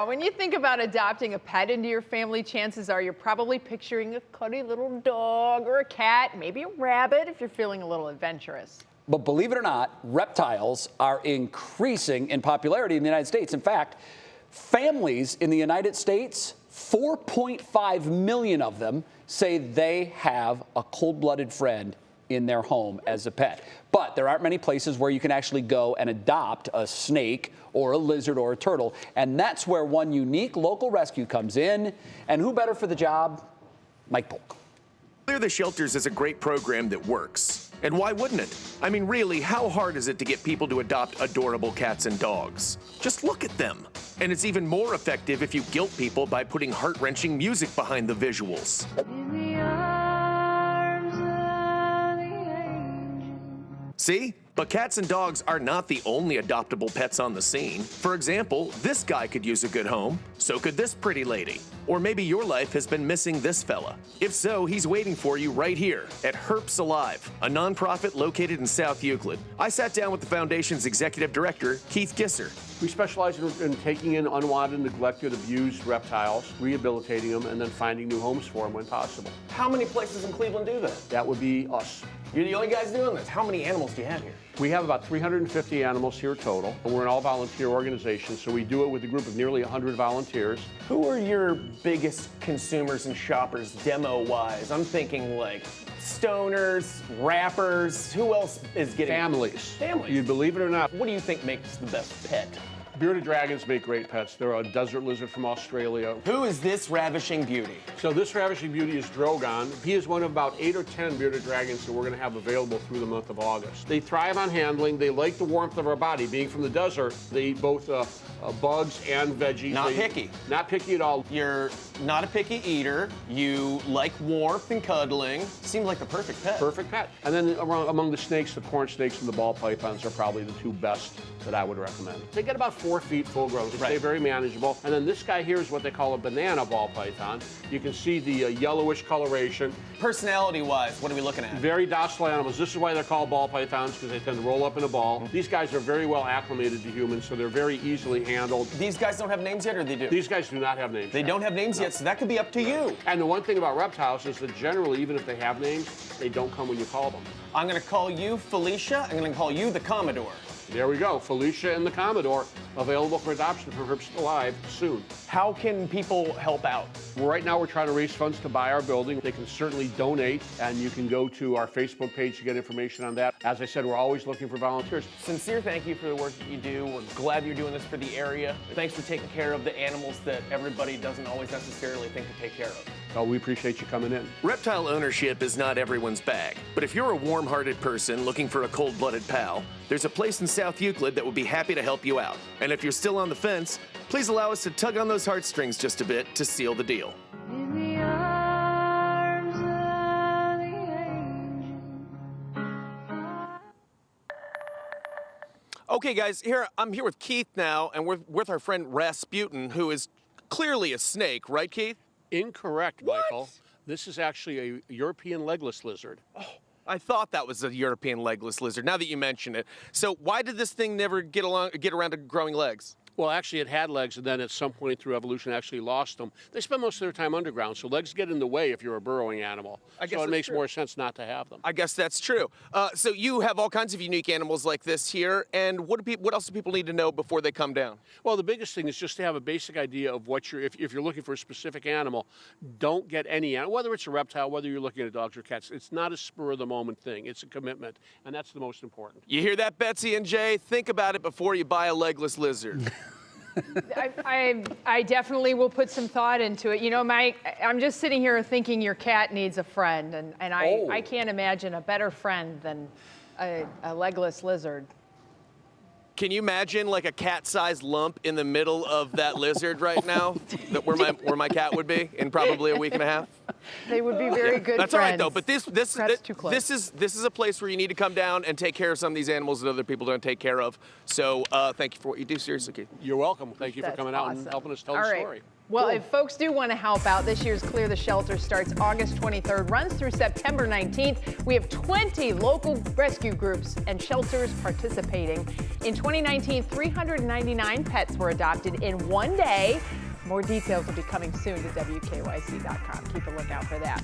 Now, when you think about adopting a pet into your family, chances are you're probably picturing a cuddly little dog or a cat, maybe a rabbit if you're feeling a little adventurous. But believe it or not, reptiles are increasing in popularity in the United States. In fact, families in the United States, 4.5 million of them say they have a cold-blooded friend in their home as a pet. But there aren't many places where you can actually go and adopt a snake or a lizard or a turtle. And that's where one unique local rescue comes in. And who better for the job? Mike Polk. Clear the Shelters is a great program that works. And why wouldn't it? I mean, really, how hard is it to get people to adopt adorable cats and dogs? Just look at them. And it's even more effective if you guilt people by putting heart-wrenching music behind the visuals. See? But cats and dogs are not the only adoptable pets on the scene. For example, this guy could use a good home. So could this pretty lady. Or maybe your life has been missing this fella. If so, he's waiting for you right here at Herps Alive, a nonprofit located in South Euclid. I sat down with the foundation's executive director, Keith Gisser. We specialize in taking in unwanted, neglected, abused reptiles, rehabilitating them, and then finding new homes for them when possible. How many places in Cleveland do that? That would be us. You're the only guys doing this. How many animals do you have here? We have about 350 animals here total. We're an all-volunteer organization, so we do it with a group of nearly 100 volunteers. Who are your biggest consumers and shoppers demo-wise? I'm thinking like stoners, rappers. Who else is getting... Families. Families. You believe it or not. What do you think makes the best pet? Bearded dragons make great pets. They're a desert lizard from Australia. Who is this ravishing beauty? So this ravishing beauty is Drogon. He is one of about 8 or 10 bearded dragons that we're going to have available through the month of August. They thrive on handling. They like the warmth of our body. Being from the desert, they eat both bugs and veggies. Not picky. Not picky at all. You're not a picky eater. You like warmth and cuddling. Seems like the perfect pet. Perfect pet. And then among the snakes, the corn snakes and the ball pythons are probably the two best that I would recommend. They get about 4 feet full grown. They stay very manageable. And then this guy here is what they call a banana ball python. You can see the yellowish coloration. Personality-wise, what are we looking at? Very docile animals. This is why they're called ball pythons, because they tend to roll up in a ball. These guys are very well acclimated to humans, so they're very easily handled. These guys don't have names yet, or they do? These guys do not have names They don't have names yet, so that could be up to you. And the one thing about reptiles is that generally, even if they have names, they don't come when you call them. I'm going to call you Felicia. I'm going to call you the Commodore. There we go. Felicia and the Commodore, available for adoption from Herps Alive soon. How can people help out? Well, right now we're trying to raise funds to buy our building. They can certainly donate, and you can go to our Facebook page to get information on that. As I said, we're always looking for volunteers. Sincere thank you for the work that you do. We're glad you're doing this for the area. Thanks for taking care of the animals that everybody doesn't always necessarily think to take care of. Oh, we appreciate you coming in. Reptile ownership is not everyone's bag. But if you're a warm-hearted person looking for a cold-blooded pal, there's a place in South Euclid that would be happy to help you out. And if you're still on the fence, please allow us to tug on those heartstrings just a bit to seal the deal. Okay, guys, I'm here with Keith now, and we're with our friend Rasputin, who is clearly a snake, right, Keith? Incorrect, Michael. This is actually a European legless lizard. Oh, I thought that was a European legless lizard, now that you mention it. So why did this thing never get around to growing legs? Well, actually, it had legs, and then at some point through evolution, actually lost them. They spend most of their time underground, so legs get in the way if you're a burrowing animal. So it makes more sense not to have them. I guess that's true. So you have all kinds of unique animals like this here, and what else do people need to know before they come down? Well, the biggest thing is just to have a basic idea of what if you're looking for a specific animal, don't get any animal, whether it's a reptile, whether you're looking at dogs or cats. It's not a spur-of-the-moment thing. It's a commitment, and that's the most important. You hear that, Betsy and Jay? Think about it before you buy a legless lizard. I definitely will put some thought into it. You know, Mike, I'm just sitting here thinking your cat needs a friend, and I can't imagine a better friend than a legless lizard. Can you imagine like a cat-sized lump in the middle of that lizard right now, where my cat would be in probably a week and a half? They would be very good That's friends. all right though. But this is a place where you need to come down and take care of some of these animals that other people don't take care of. So thank you for what you do, seriously, Keith. You're welcome. Thank you for coming out and helping us tell the story. Well, if folks do want to help out, this year's Clear the Shelter starts August 23rd, runs through September 19th. We have 20 local rescue groups and shelters participating. In 2019, 399 pets were adopted in one day. More details will be coming soon to WKYC.com. Keep a lookout for that.